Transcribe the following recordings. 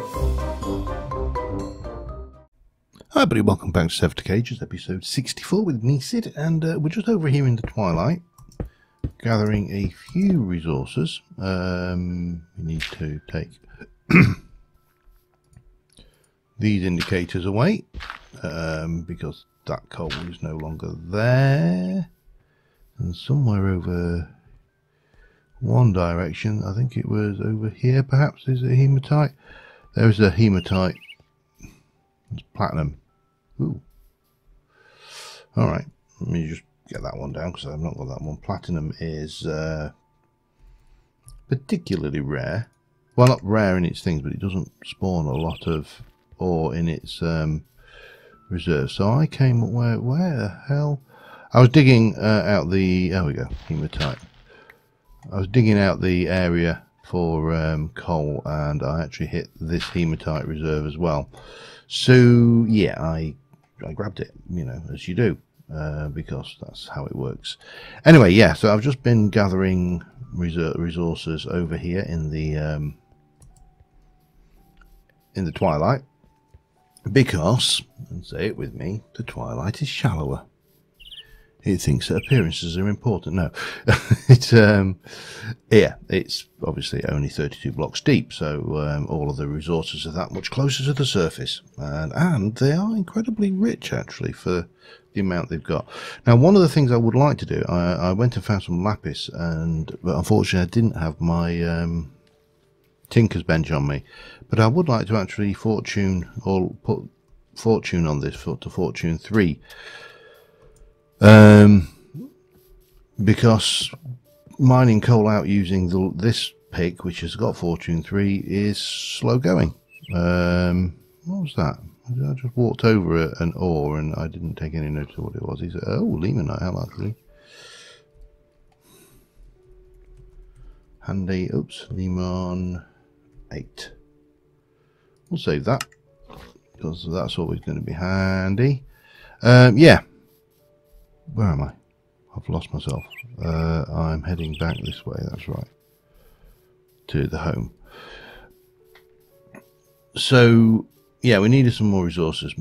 Hi everybody, welcome back to SevTech, episode 64 with me, Sid, and we're just over here in the twilight, gathering a few resources. We need to take these indicators away, because that coal is no longer there. And somewhere over one direction, I think it was over here perhaps, is it hematite? There's a hematite. It's platinum. Ooh. Alright, let me just get that one down because I've not got that one. Platinum is particularly rare. Well, not rare in its things, but it doesn't spawn a lot of ore in its reserve. So I came up where the hell? I was digging out the, there we go, hematite. I was digging out the area for coal, and I actually hit this hematite reserve as well. So yeah, I grabbed it, you know, as you do, because that's how it works. Anyway, yeah, so I've just been gathering resources over here in the twilight, because, and say it with me, the twilight is shallower. It thinks that appearances are important. No, it's yeah, it's obviously only 32 blocks deep, so all of the resources are that much closer to the surface, and they are incredibly rich actually for the amount they've got. Now, one of the things I would like to do, I went and found some lapis, but unfortunately I didn't have my tinker's bench on me, but I would like to actually fortune, or put fortune on this to fortune 3. Because mining coal out using this pick, which has got fortune 3, is slow going. What was that? I just walked over an ore and I didn't take any notice of what it was. He said, oh, limonite, how actually. Handy, oops, lemon 8. We'll save that, because that's always going to be handy. Yeah. Where am I? I've lost myself. I'm heading back this way, that's right. To the home. So, yeah, we needed some more resources,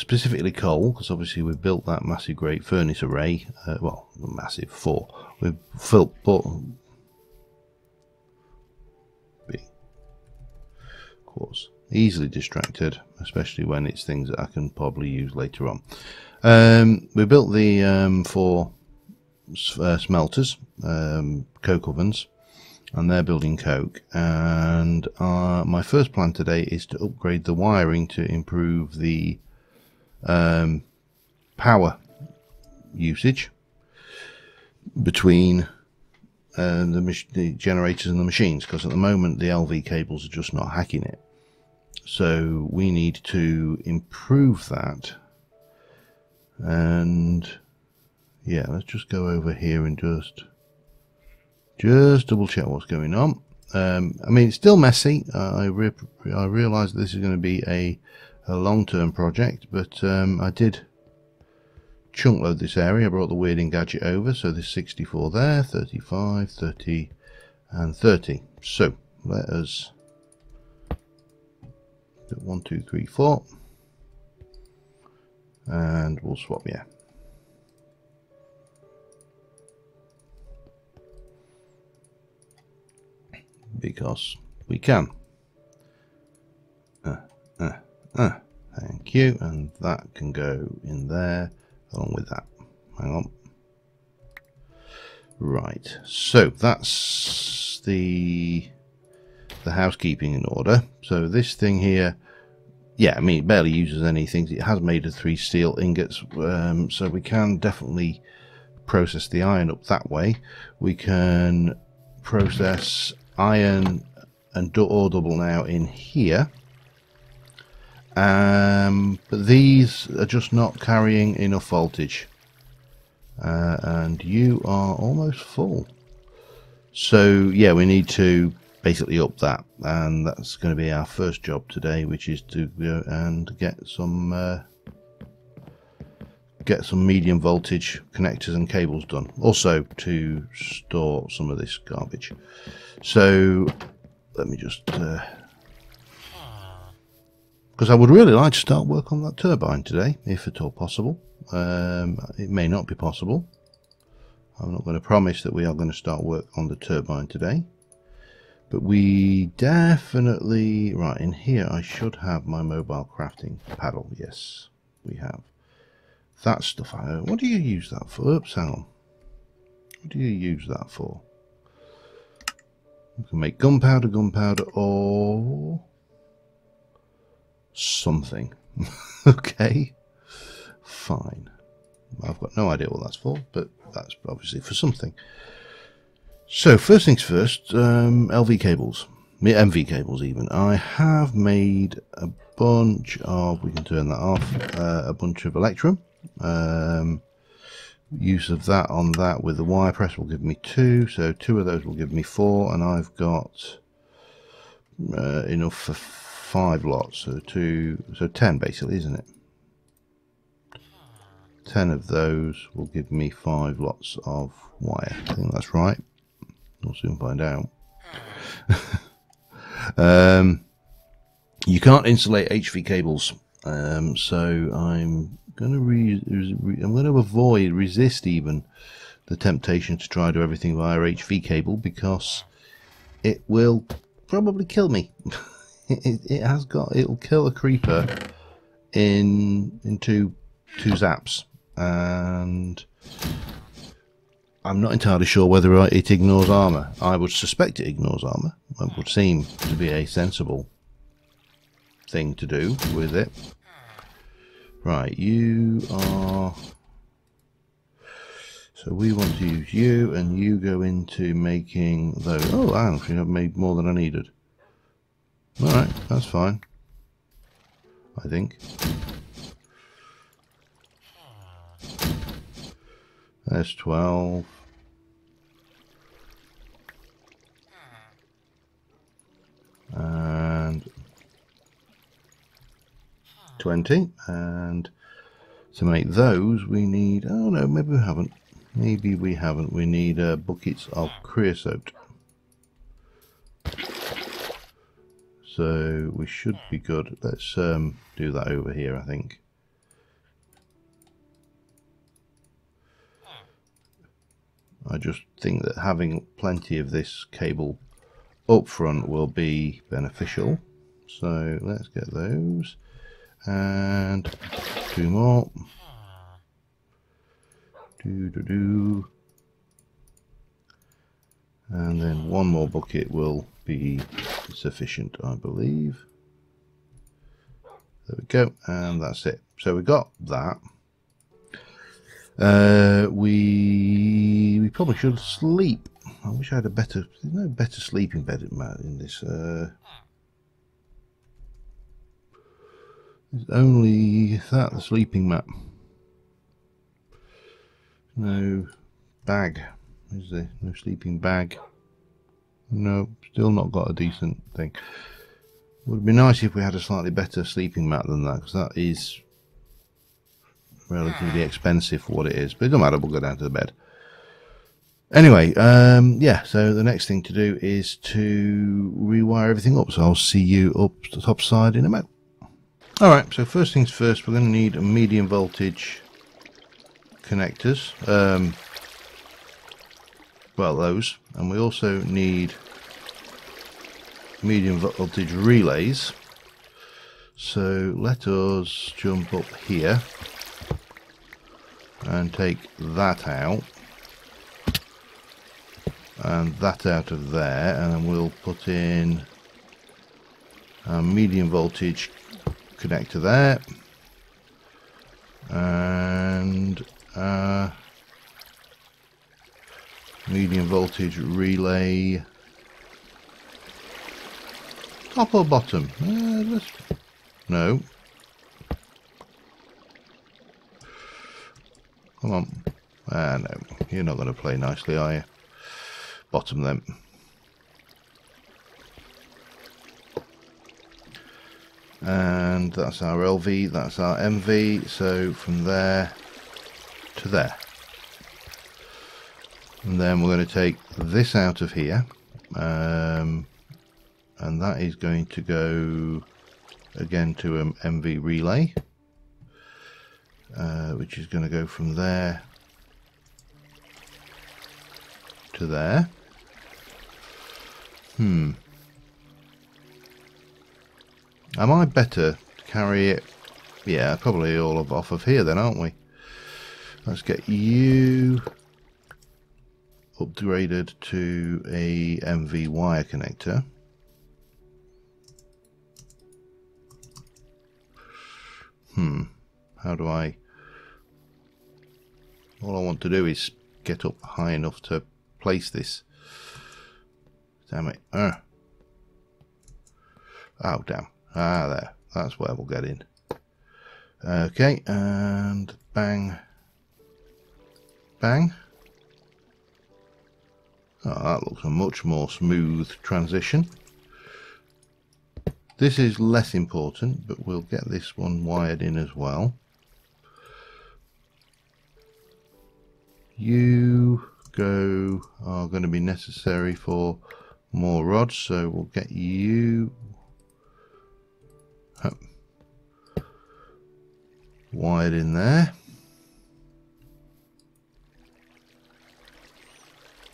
specifically coal, because obviously we built that massive great furnace array. Well, massive 4. We've built... B. Of course. Easily distracted, especially when it's things that I can probably use later on. We built the 4 smelters, coke ovens, and they're building coke. And my first plan today is to upgrade the wiring to improve the power usage between the generators and the machines, because at the moment the LV cables are just not hacking it. So we need to improve that. And yeah, let's just go over here and just double check what's going on. I mean, it's still messy. I realize this is going to be a long-term project, but I did chunk load this area. I brought the weirding gadget over, so there's 64 there, 35, 30 and 30. So let us do 1, 2, 3, 4. And we'll swap, yeah. Because we can. Thank you. And that can go in there along with that. Hang on. Right. So that's the housekeeping in order. So this thing here, yeah, I mean, it barely uses any things. It has made of 3 steel ingots, so we can definitely process the iron up that way. We can process iron and ore double now in here. But these are just not carrying enough voltage. And you are almost full. So, yeah, we need to basically up that, and that's going to be our first job today, which is to go and get some medium voltage connectors and cables done, also to store some of this garbage. So let me just because I would really like to start work on that turbine today, if at all possible. It may not be possible. I'm not going to promise that we are going to start work on the turbine today. But we definitely... Right, in here I should have my mobile crafting paddle. Yes, we have. That stuff, what do you use that for? Oops, hang on. What do you use that for? You can make gunpowder, or... something. Okay, fine. I've got no idea what that's for, but that's obviously for something. So first things first, LV cables, MV cables even. I have made a bunch of, we can turn that off, a bunch of Electrum. Use of that on that with the wire press will give me 2, so 2 of those will give me 4, and I've got enough for 5 lots, so 10 basically, isn't it? 10 of those will give me 5 lots of wire. I think that's right. We'll soon find out. You can't insulate HV cables, so I'm going to resist even the temptation to try to do everything via HV cable, because it will probably kill me. It'll kill a creeper in two zaps, and I'm not entirely sure whether it ignores armor. I would suspect it ignores armor. That would seem to be a sensible thing to do with it. Right, you are... So we want to use you, and you go into making those. Oh, actually I've made more than I needed. Alright, that's fine, I think. There's 12. And 20. And to make those we need... Oh no, maybe we haven't. Maybe we haven't. We need buckets of creosote. So we should be good. Let's do that over here, I think. I just think that having plenty of this cable up front will be beneficial. So let's get those. And 2 more. And then 1 more bucket will be sufficient, I believe. There we go, and that's it. So we got that. We probably should sleep. I wish I had a better, no better sleeping bed in this. There's only that, the sleeping mat. No bag, is there? No sleeping bag. No, still not got a decent thing. Would be nice if we had a slightly better sleeping mat than that, because that is relatively expensive for what it is. But it doesn't matter, we'll go down to the bed. Anyway, yeah, so the next thing to do is to rewire everything up. So I'll see you up the top side in a minute. Alright, so first things first, we're going to need a medium voltage connectors. Well, those. And we also need medium voltage relays. So let us jump up here and take that out and that out of there, and then we'll put in a medium voltage connector there and medium voltage relay. Top or bottom? No. Come on. No, you're not going to play nicely, are you? Bottom then. And that's our LV, that's our MV, so from there to there. And then we're going to take this out of here, and that is going to go again to an MV relay, which is going to go from there to there. Am I better to carry it? Yeah, probably all off of here then, aren't we? Let's get you upgraded to a MV wire connector. How do I... All I want to do is get up high enough to place this. Damn it. Oh, damn. There. That's where we'll get in. Okay, and bang. Bang. Oh, that looks a much more smooth transition. This is less important, but we'll get this one wired in as well. You are going to be necessary for more rods, so we'll get you wired in there.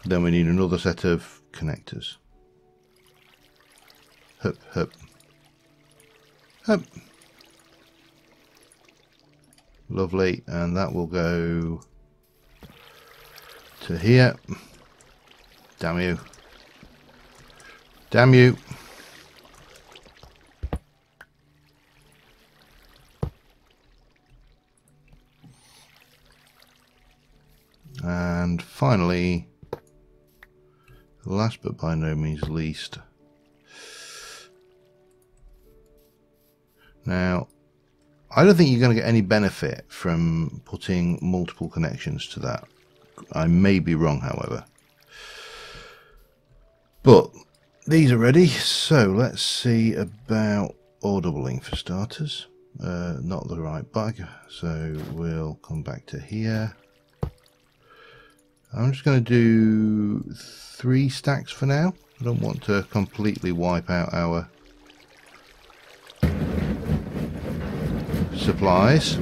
Then we need another set of connectors. Hup, hup, hup. Lovely, and that will go to here. Damn you. Damn you. And finally, last but by no means least, now I don't think you're going to get any benefit from putting multiple connections to that. I may be wrong, however. But these are ready, so let's see about audibling for starters. Not the right bug, so we'll come back to here. I'm just going to do 3 stacks for now. I don't want to completely wipe out our supplies.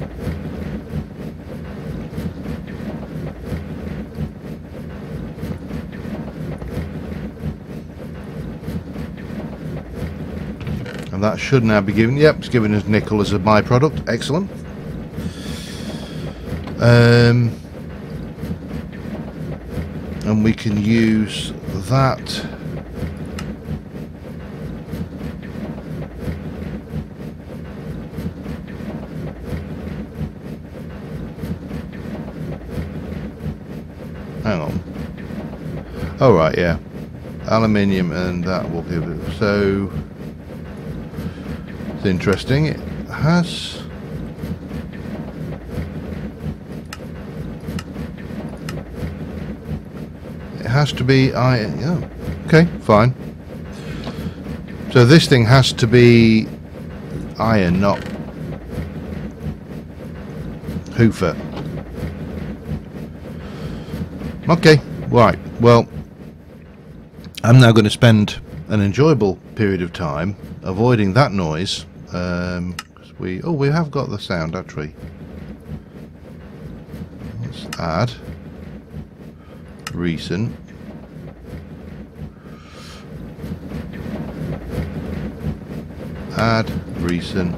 And that should now be given, yep, it's giving us nickel as a byproduct. Excellent. And we can use that hang on. Oh right, yeah. Aluminium, and that will give it, so it's interesting. It has to be iron. Yeah. Okay, fine. So this thing has to be iron, not hoofer. Okay, right. Well, I'm now going to spend an enjoyable period of time avoiding that noise. We have got the sound actually. Let's add recent. Add recent.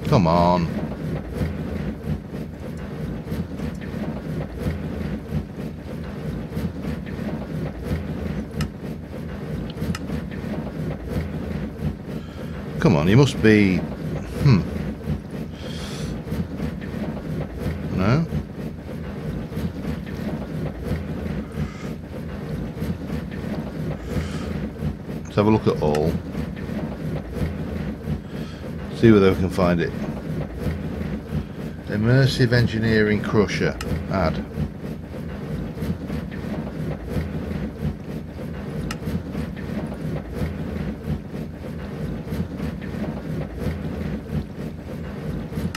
Come on. Come on, you must be... No? Let's have a look at all. See whether we can find it. Immersive Engineering Crusher. Add.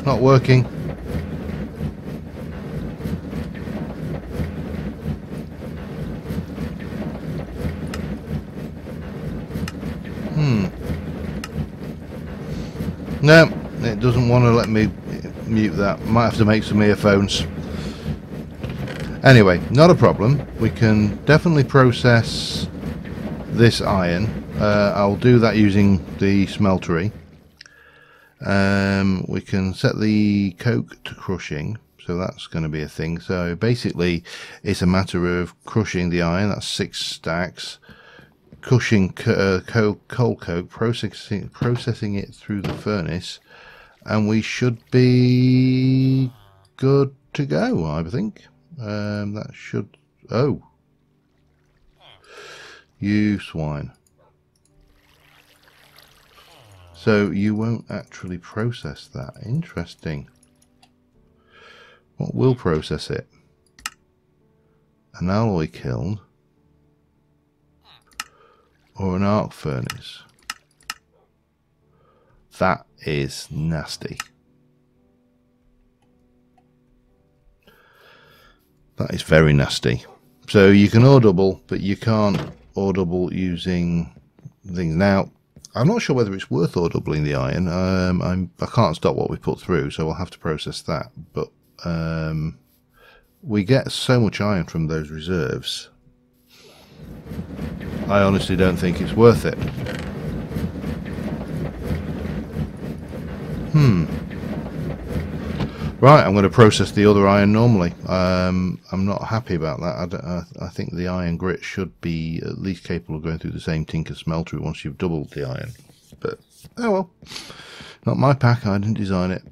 Not working. No, it doesn't want to let me mute that. Might have to make some earphones. Anyway, not a problem. We can definitely process this iron. I'll do that using the smeltery. We can set the coke to crushing, so that's going to be a thing. So basically it's a matter of crushing the iron. That's 6 stacks, crushing coal coke, processing it through the furnace, and we should be good to go, I think. That should... Oh, you swine. So you won't actually process that. Interesting. What will process it? An alloy kiln or an arc furnace? That is nasty. That is very nasty. So you can ore double, but you can't ore double using things. Now, I'm not sure whether it's worth ore doubling the iron. I can't stop what we put through, so we'll have to process that. But we get so much iron from those reserves. I honestly don't think it's worth it. Right, I'm going to process the other iron normally. I'm not happy about that. I think the iron grit should be at least capable of going through the same tinker smelter once you've doubled the iron. But, oh well. Not my pack, I didn't design it.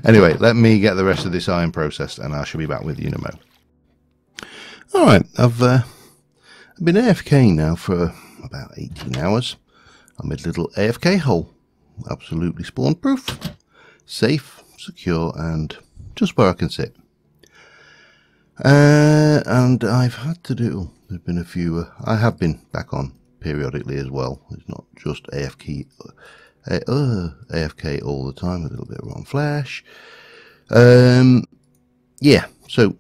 Anyway, let me get the rest of this iron processed and I shall be back with you in a moment. Alright, I've been AFK now for about 18 hours. I'm in a little AFK hole. Absolutely spawn proof, safe, secure, and just where I can sit. And I've had to do, there's been a few, I have been back on periodically as well. It's not just AFK all the time, a little bit of on Flash. Yeah, so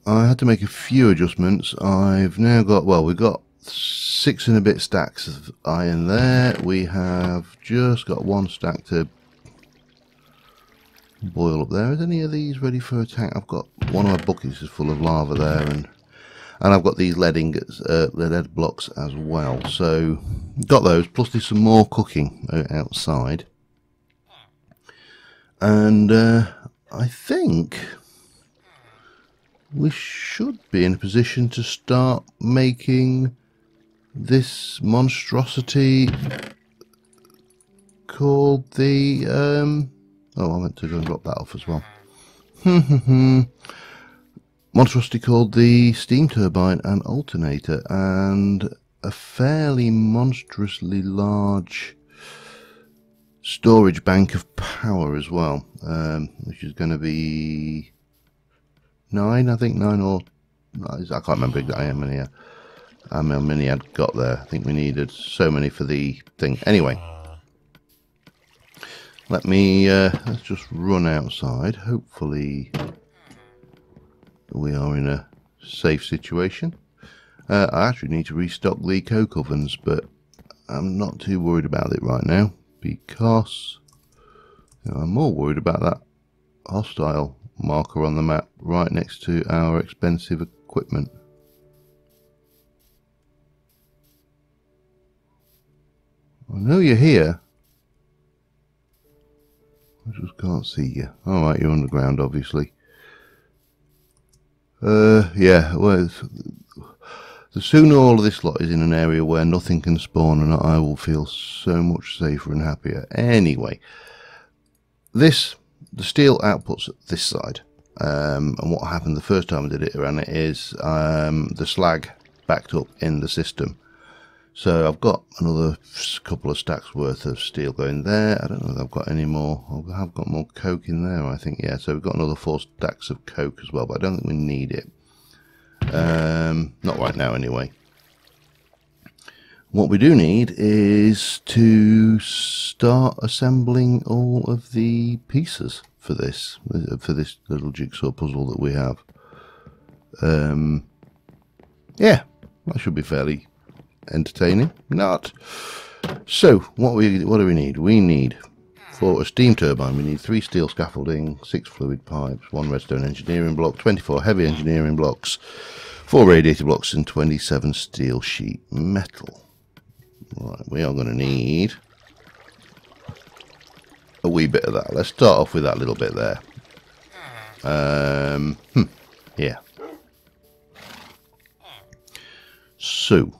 I had to make a few adjustments. I've now got, well, we've got 6 and a bit stacks of iron there. We have just got 1 stack to boil up there. Is any of these ready for attack? I've got one of my buckets is full of lava there, and I've got these lead ingots, lead blocks as well. So got those. Plus there's some more cooking outside, and I think we should be in a position to start making this monstrosity called the oh, I meant to go and drop that off as well. Monstrosity called the steam turbine and alternator, and a fairly monstrously large storage bank of power as well, which is going to be 9, I think 9 or I can't remember exactly how many I'd got there. I think we needed so many for the thing. Anyway, let me let's just run outside. Hopefully we are in a safe situation. I actually need to restock the coke ovens, but I'm not too worried about it right now because I'm more worried about that hostile marker on the map right next to our expensive equipment. I know you're here. I just can't see you. Alright, you're underground obviously. Yeah, well, the sooner all of this lot is in an area where nothing can spawn, and I will feel so much safer and happier. Anyway, the steel outputs this side, and what happened the first time I did it around it is the slag backed up in the system. So I've got another couple of stacks worth of steel going there. I don't know if I've got any more. I've got more coke in there, I think. Yeah, so we've got another 4 stacks of coke as well, but I don't think we need it. Not right now anyway. What we do need is to start assembling all of the pieces for this little jigsaw puzzle that we have. Yeah, that should be fairly entertaining? Not. So, what do we need? We need, for a steam turbine, we need 3 steel scaffolding, 6 fluid pipes, 1 redstone engineering block, 24 heavy engineering blocks, 4 radiator blocks, and 27 steel sheet metal. Right, we are going to need a wee bit of that. Let's start off with that little bit there. Yeah. So,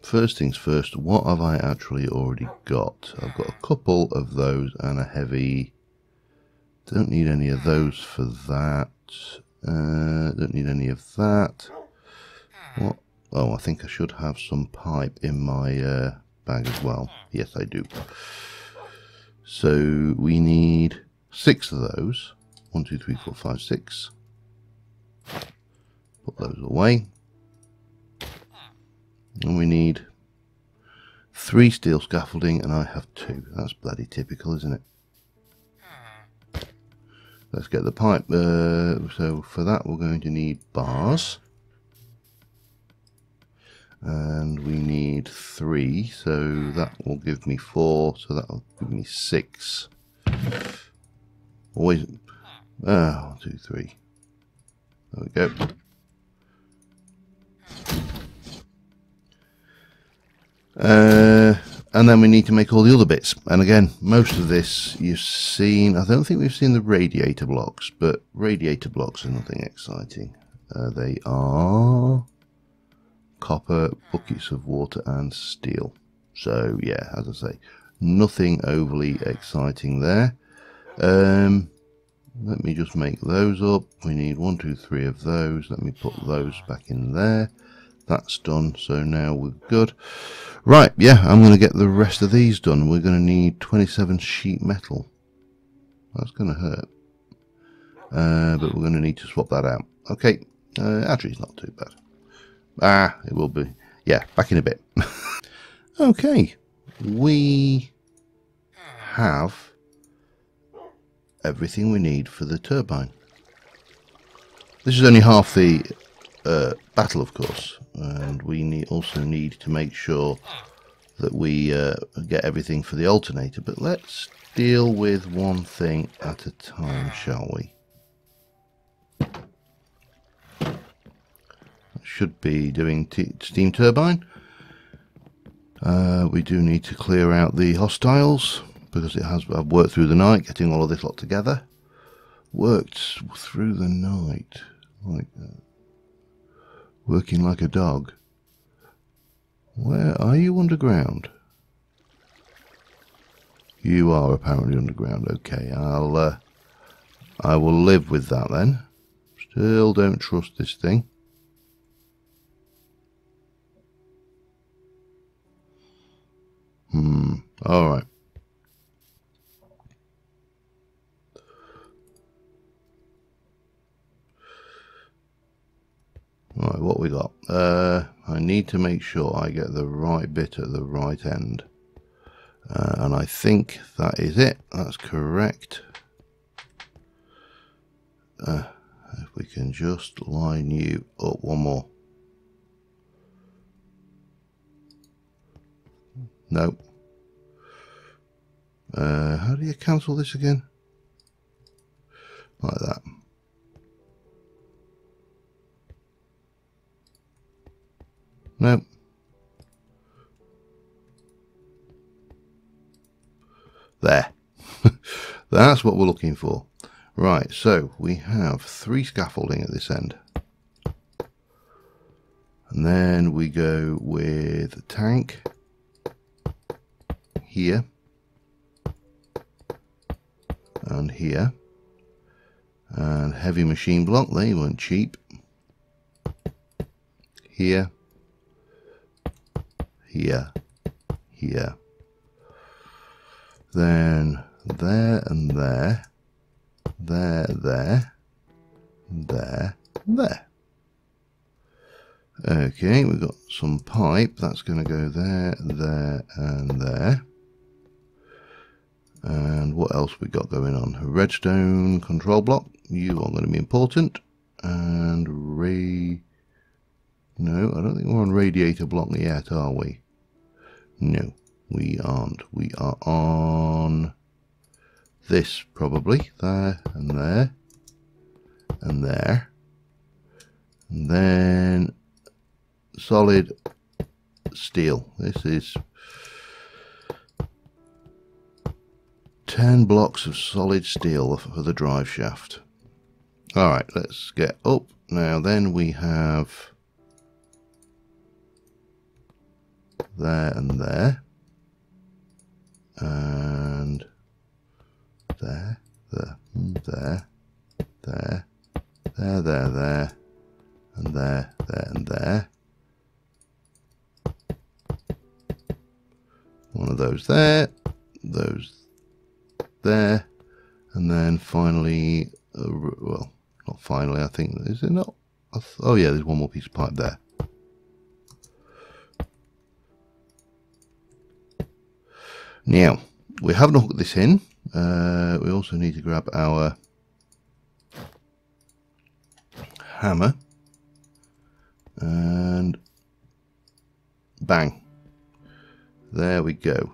first things first, what have I actually already got? I've got a couple of those and a heavy. Don't need any of those for that. Don't need any of that. What? Oh, I think I should have some pipe in my bag as well. Yes, I do. So we need 6 of those. 1, 2, 3, 4, 5, 6. Put those away. And we need 3 steel scaffolding, and I have 2. That's bloody typical, isn't it? Let's get the pipe. So for that we're going to need bars. And we need 3, so that will give me 4, so that will give me 6. Always, 1, 2, 3. There we go. And then we need to make all the other bits. And again, most of this you've seen. I don't think we've seen the radiator blocks, but radiator blocks are nothing exciting. They are copper, buckets of water, and steel. So yeah, as I say, nothing overly exciting there. Let me just make those up. We need 1, 2, 3 of those. Let me put those back in there. That's done, so now we're good. Right, yeah, I'm going to get the rest of these done. We're going to need 27 sheet metal. That's going to hurt. But we're going to need to swap that out. Okay, actually it's not too bad. It will be. Yeah, back in a bit. Okay, we have everything we need for the turbine. This is only half the battle, of course, and we also need to make sure that we get everything for the alternator. But let's deal with one thing at a time, shall we? Should be doing steam turbine. We do need to clear out the hostiles because I've worked through the night getting all of this lot together. Worked through the night like that. Working like a dog. Where are you underground? You are apparently underground. Okay, I will live with that then. Still don't trust this thing. Alright. Right, what we got? I need to make sure I get the right bit at the right end. And I think that is it. That's correct. If we can just line you up one more. Nope. How do you cancel this again? Like that. Nope. There. That's what we're looking for. Right, so we have 3 scaffolding at this end. And then we go with a tank here and here, and heavy machine block. They weren't cheap. Here, here, here, then there and there, there, there, there, there. Okay, we've got some pipe. That's going to go there, there, and there. And what else we got going on? A redstone control block. You are going to be important. And No, I don't think we're on radiator block yet, are we? No, we aren't. We are on this probably. There and there and there. And then solid steel. This is 10 blocks of solid steel for the drive shaft. Alright, let's get up. Now then we have there and there. And there, there, there, there, there, there, there, and there, there, and there. One of those there, those there, and then finally, well, not finally, I think, is it not? Oh yeah, there's one more piece of pipe there. Now, we haven't hooked this in. We also need to grab our hammer and bang. There we go.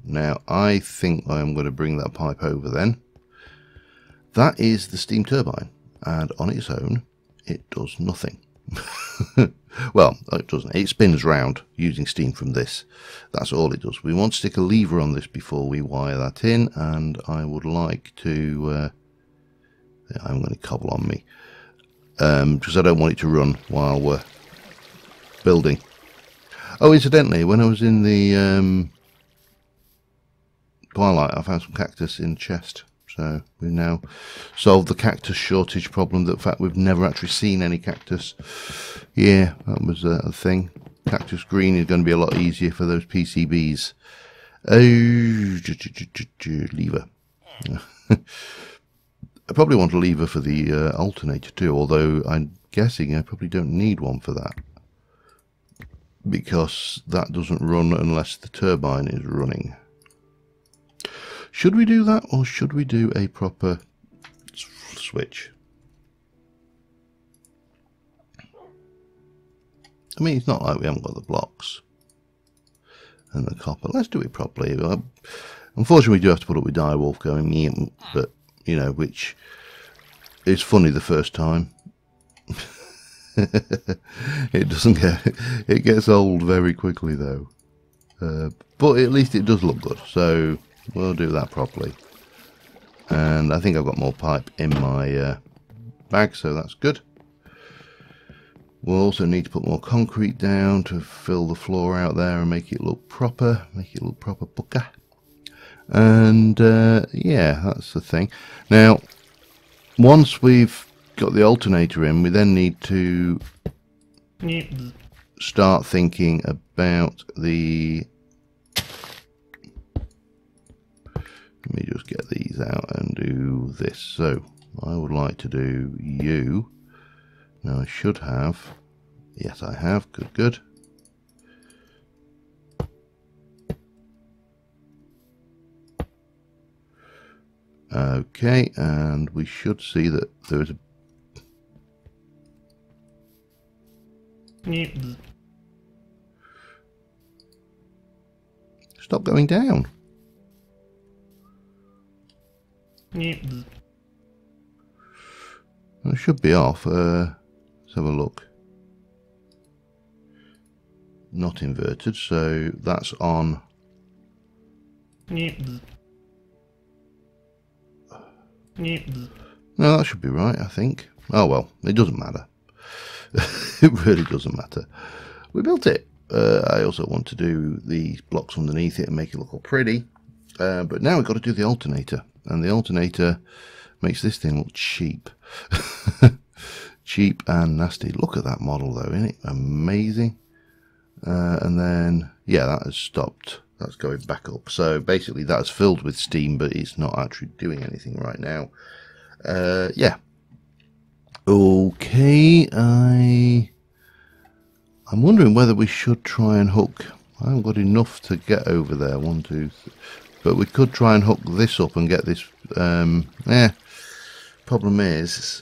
Now, I think I'm going to bring that pipe over then. That is the steam turbine, and on its own, it does nothing. Well, it doesn't. It spins round using steam from this. That's all it does. We want to stick a lever on this before we wire that in, and I would like to... I'm going to cobble on me, because I don't want it to run while we're building. Oh, incidentally, when I was in the twilight, I found some cactus in the chest. So we've now solved the cactus shortage problem. That, in fact, we've never actually seen any cactus. Yeah, that was a thing. Cactus green is going to be a lot easier for those PCBs. Oh, lever. I probably want a lever for the alternator too, although I'm guessing I probably don't need one for that, because that doesn't run unless the turbine is running. Should we do that, or should we do a proper switch? I mean, it's not like we haven't got the blocks and the copper. Let's do it properly. Unfortunately, we do have to put up with Direwolf going in, but, you know, which is funny the first time. It doesn't get... It gets old very quickly, though. But at least it does look good, so... we'll do that properly. And I think I've got more pipe in my bag, so that's good. We'll also need to put more concrete down to fill the floor out there and make it look proper. Make it look proper booker. And yeah, that's the thing. Now, once we've got the alternator in, we then need to start thinking about the... Let me just get these out and do this. So I would like to do you. Now I should have. Yes, I have. Good, good. Okay, and we should see that there is a... Stop going down. It should be off. Let's have a look. Not inverted, so that's on. No, that should be right, I think. Oh well, it doesn't matter. It really doesn't matter. We built it. I also want to do these blocks underneath it and make it look all pretty. But now we've got to do the alternator. And the alternator makes this thing look cheap. Cheap and nasty. Look at that model though, isn't it? Amazing. And then, yeah, that has stopped. That's going back up. So basically that's filled with steam, but it's not actually doing anything right now. Yeah. Okay, I'm wondering whether we should try and hook. I haven't got enough to get over there. 1, 2, 3. But we could try and hook this up and get this. Problem is,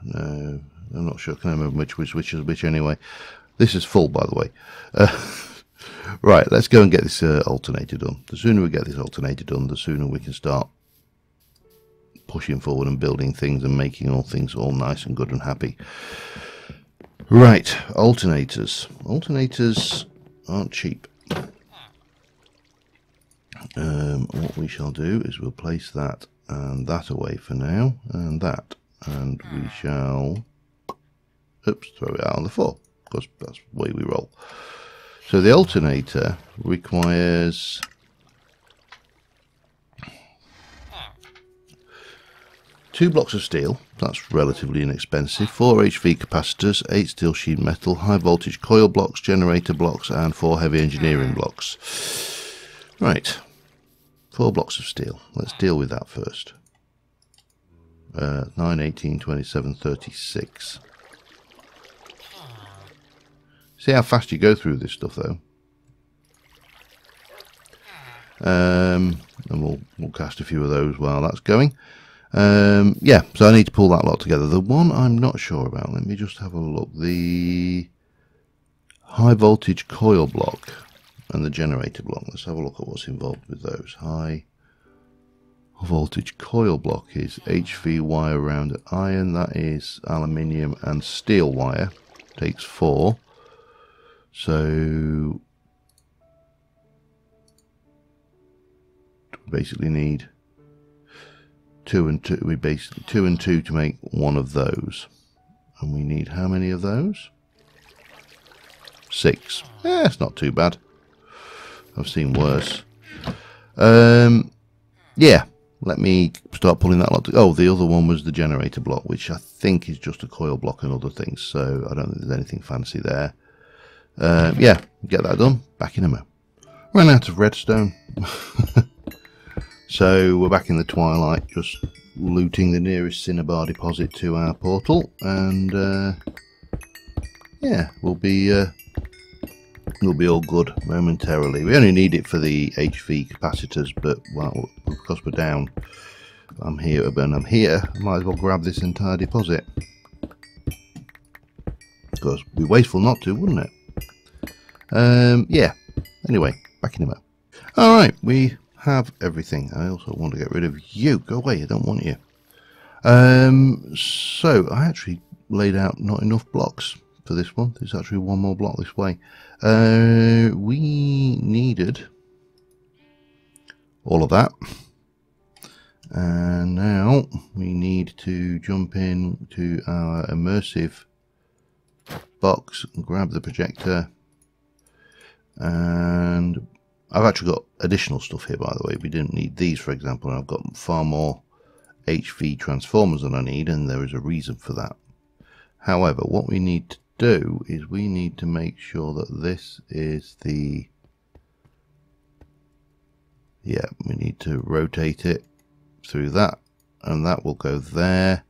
no, I'm not sure. Can I remember which is which anyway? This is full, by the way. Right, let's go and get this alternator done. The sooner we get this alternator done, the sooner we can start pushing forward and building things and making all things all nice and good and happy. Right, alternators. Alternators aren't cheap. What we shall do is we'll place that and that away for now, and that, and we shall, oops, throw it out on the floor, because that's the way we roll. So the alternator requires 2 blocks of steel, that's relatively inexpensive, 4 HV capacitors, 8 steel sheet metal, high voltage coil blocks, generator blocks, and 4 heavy engineering blocks. Right, 4 blocks of steel. Let's deal with that first. 9, 18, 27, 36. See how fast you go through this stuff, though. And we'll cast a few of those while that's going. Yeah, so I need to pull that lot together. The one I'm not sure about, let me just have a look. The high voltage coil block and the generator block. Let's have a look at what's involved with those. High voltage coil block is HV wire around iron. That is aluminium and steel wire. Takes 4. So we basically need 2 and 2. We basically 2 and 2 to make one of those, and we need how many of those? 6. Yeah, it's not too bad. I've seen worse. Yeah, let me start pulling that lot. Oh, the other one was the generator block, which I think is just a coil block and other things. So I don't think there's anything fancy there. Yeah, get that done. Back in a mo. Ran out of redstone. So we're back in the twilight, just looting the nearest cinnabar deposit to our portal, and yeah, we'll be all good momentarily. We only need it for the HV capacitors, but well, because we're down, I'm here, I might as well grab this entire deposit. Because it'd be wasteful not to, wouldn't it? Yeah. Anyway, back in a moment. All right, we have everything. I also want to get rid of you. Go away. I don't want you. So I actually laid out not enough blocks for this one. There's actually one more block this way. We needed all of that, and now we need to jump in to our immersive box and grab the projector. And I've actually got additional stuff here, by the way. We didn't need these, for example, and I've got far more HV transformers than I need, and there is a reason for that. However, what we need to do is we need to make sure that this is the, yeah, we need to rotate it through that, and that will go there,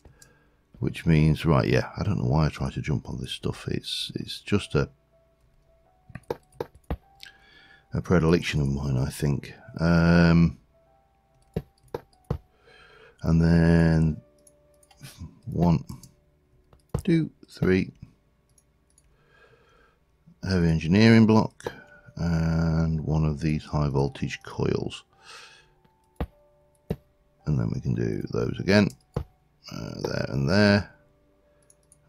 which means, right, yeah, I don't know why I try to jump on this stuff. It's just a predilection of mine, I think. And then 1, 2, 3 heavy engineering block, and one of these high voltage coils, and then we can do those again, there and there,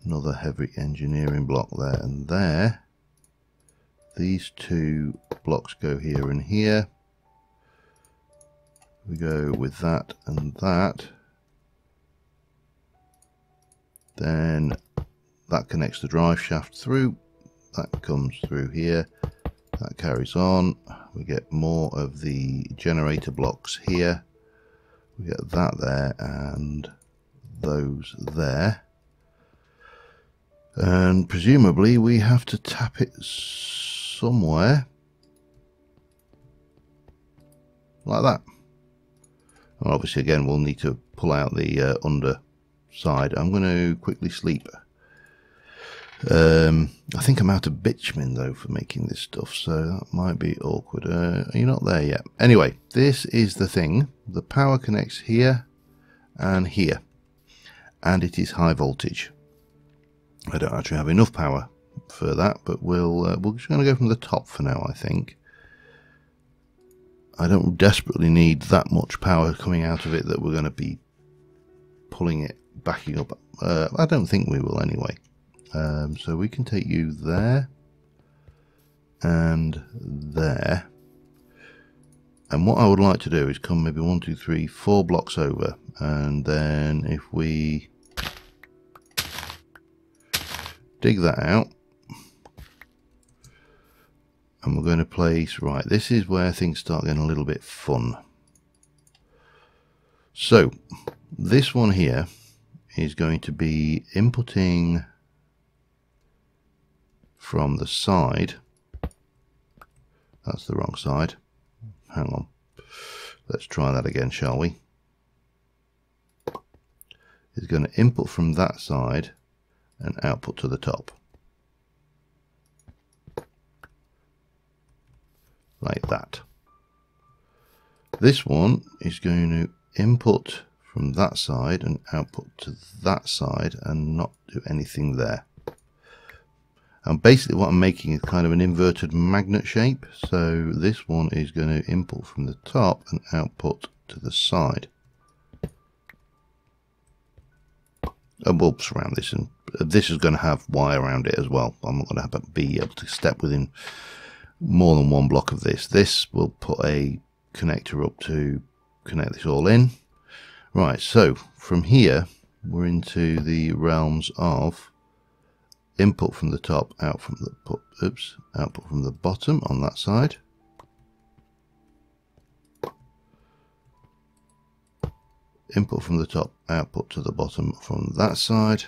another heavy engineering block there and there. These 2 blocks go here and here. We go with that and that. Then that connects the drive shaft through. That comes through here. That carries on. We get more of the generator blocks here. We get that there and those there. And presumably we have to tap it somewhere like that. And obviously again we'll need to pull out the underside. I'm going to quickly sleep. I think I'm out of bitumen though for making this stuff, so that might be awkward. You're not there yet. Anyway, this is the thing. The power connects here and here, and it is high voltage. I don't actually have enough power for that, but we're just going to go from the top for now, I think. I don't desperately need that much power coming out of it that we're going to be pulling it, backing up. I don't think we will anyway. So we can take you there and there. And what I would like to do is come maybe 1, 2, 3, 4 blocks over, and then if we dig that out, and we're going to place, right, this is where things start getting a little bit fun. So this one here is going to be inputting from the side. That's the wrong side. Hang on. Let's try that again, shall we? It's going to input from that side and output to the top. Like that. This one is going to input from that side and output to that side and not do anything there. And basically what I'm making is kind of an inverted magnet shape. So this one is going to input from the top and output to the side. And we'll surround this, and this is going to have wire around it as well. I'm not going to be able to step within more than one block of this. This will put a connector up to connect this all in. Right, so from here we're into the realms of input from the top, out from the output from the bottom on that side. Input from the top, output to the bottom from that side.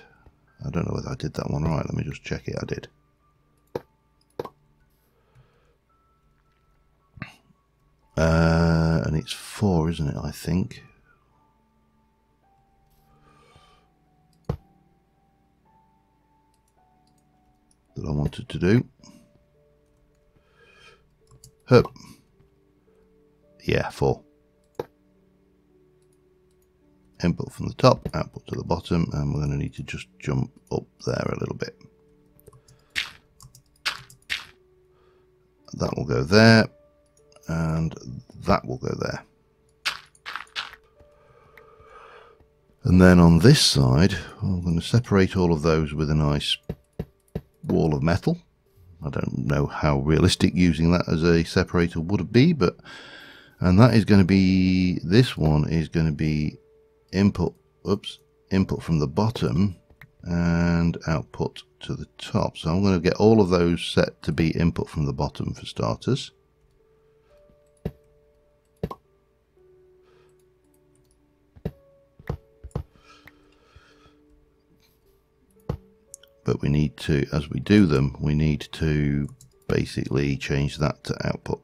I don't know whether I did that one right. Let me just check it. I did. And it's 4, isn't it? I think. That I wanted to do. Hup. Yeah, 4. Input from the top, output to the bottom, and we're going to need to just jump up there a little bit. That will go there, and that will go there. And then on this side, I'm going to separate all of those with a nice wall of metal. I don't know how realistic using that as a separator would be, but, and that is going to be, this one is going to be input from the bottom and output to the top. So I'm going to get all of those set to be input from the bottom for starters. But we need to, as we do them, we need to basically change that to output.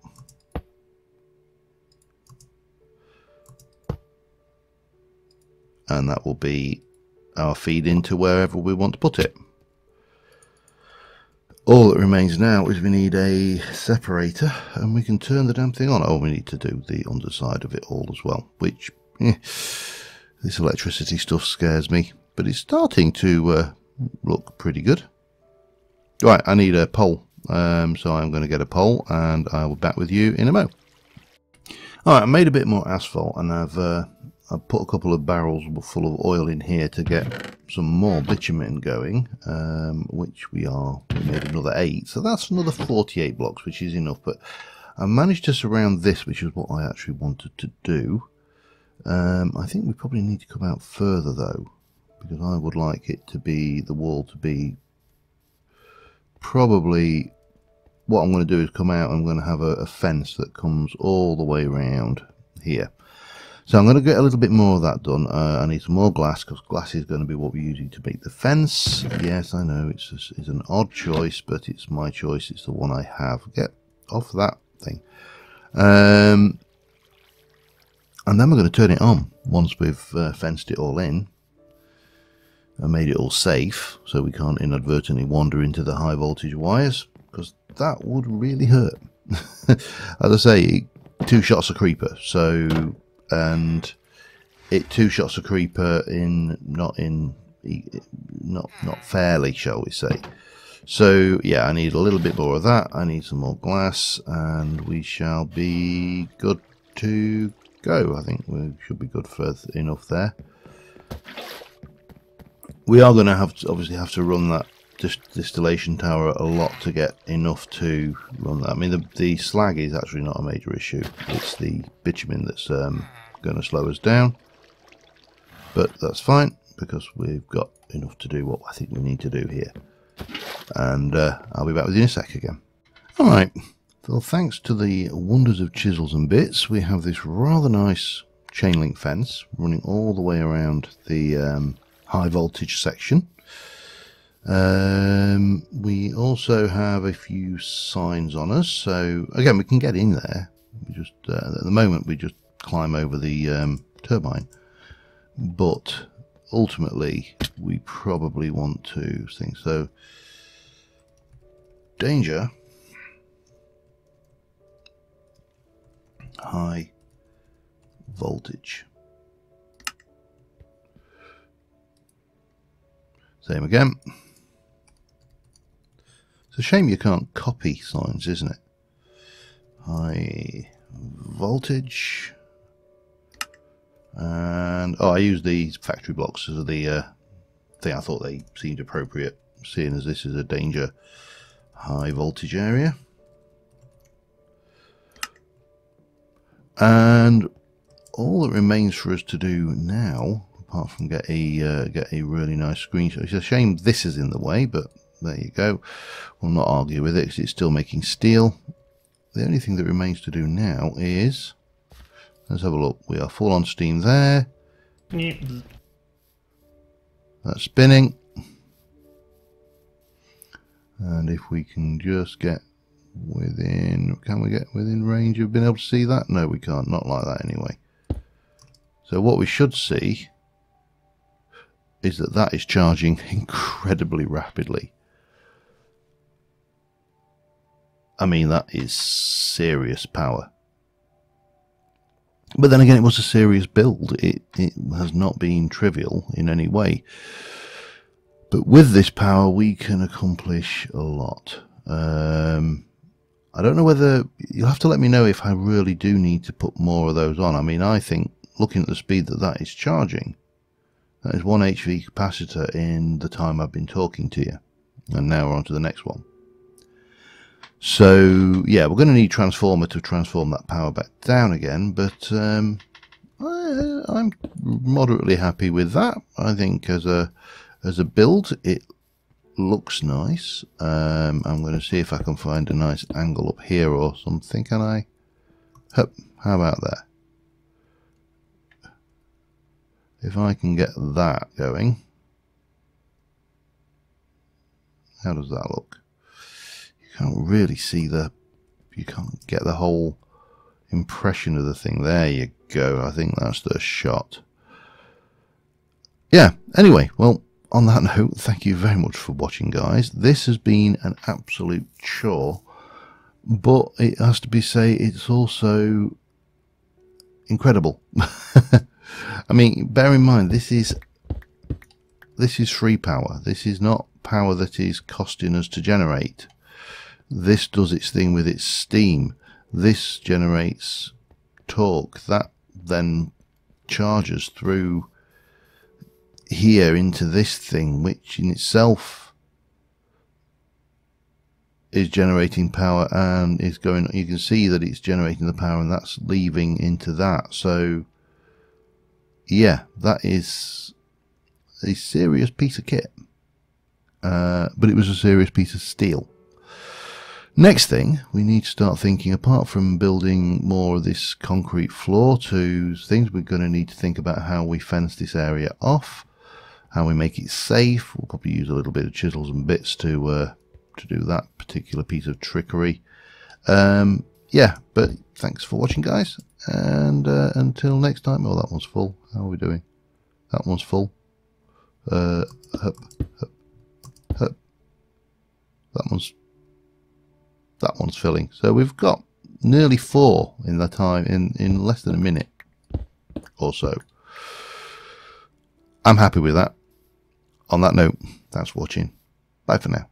And that will be our feed into wherever we want to put it. All that remains now is we need a separator, and we can turn the damn thing on. Oh, we need to do the underside of it all as well, which this electricity stuff scares me, but it's starting to look pretty good. Right, I need a pole, so I'm going to get a pole, and I will be back with you in a mo. Alright, I made a bit more asphalt, and I've put a couple of barrels full of oil in here to get some more bitumen going, which we made another 8, so that's another 48 blocks, which is enough. But I managed to surround this, which is what I actually wanted to do. I think we probably need to come out further though, because I would like it to be, the wall to be, probably what I'm going to do is come out, I'm going to have a fence that comes all the way around here. So I'm going to get a little bit more of that done. I need some more glass, because glass is going to be what we're using to make the fence. Yes, I know, it's an odd choice, but it's my choice. It's the one I have. Get off that thing. And then we're going to turn it on once we've fenced it all in. I made it all safe, so we can't inadvertently wander into the high voltage wires, because that would really hurt. As I say, 2 shots a creeper, so, and it 2 shots a creeper not in not fairly, shall we say. So yeah, I need a little bit more of that. I need some more glass, and we shall be good to go. I think we should be good for enough there. We are going to obviously have to run that distillation tower a lot to get enough to run that. I mean, the slag is actually not a major issue. It's the bitumen that's going to slow us down. But that's fine, because we've got enough to do what I think we need to do here. And I'll be back with you in a sec again. Alright, well, thanks to the wonders of chisels and bits, we have this rather nice chain link fence running all the way around the high voltage section. We also have a few signs on us, so again we can get in there. We just at the moment we just climb over the turbine, but ultimately we probably want to think so. Danger, high voltage. Same again. It's a shame you can't copy signs, isn't it? High voltage. And oh, I used these factory blocks as the thing. I thought they seemed appropriate, seeing as this is a danger high voltage area. And all that remains for us to do now, apart from get a really nice screenshot. It's a shame this is in the way, but there you go. We'll not argue with it because it's still making steel. The only thing that remains to do now is, let's have a look. We are full on steam there. That's spinning. And if we can just get within, can we get within range of being able to see that? No, we can't. Not like that anyway. So what we should see is that that is charging incredibly rapidly. I mean, that is serious power. But then again, it was a serious build. It has not been trivial in any way. But with this power, we can accomplish a lot. I don't know whether... You'll have to let me know if I really do need to put more of those on. I mean, I think, looking at the speed that is charging, that is 1 HV capacitor in the time I've been talking to you. And now we're on to the next one. So, yeah, we're going to need transformer to transform that power back down again, but I'm moderately happy with that. I think as a build, it looks nice. I'm going to see if I can find a nice angle up here or something. Can I? Hup, how about that? If I can get that going, how does that look? You can't really see you can't get the whole impression of the thing. There you go. I think that's the shot. Yeah, anyway, well, on that note, thank you very much for watching, guys. This has been an absolute chore, but it has to be said, it's also incredible. I mean, bear in mind, this is free power. This is not power that is costing us to generate. This does its thing with its steam. This generates torque. That then charges through here into this thing, which in itself is generating power and is going, you can see that it's generating the power and that's leaving into that. So yeah, that is a serious piece of kit, but it was a serious piece of steel. Next thing, we need to start thinking, apart from building more of this concrete floor to things, we're going to need to think about how we fence this area off, how we make it safe. We'll probably use a little bit of chisels and bits to do that particular piece of trickery. Yeah, but thanks for watching, guys, and until next time. Oh, that one's full. How are we doing? That one's full. Hup, hup, hup. That one's filling. So we've got nearly 4 in the time, in less than a minute or so. I'm happy with that. on that note, thanks for watching. Bye for now.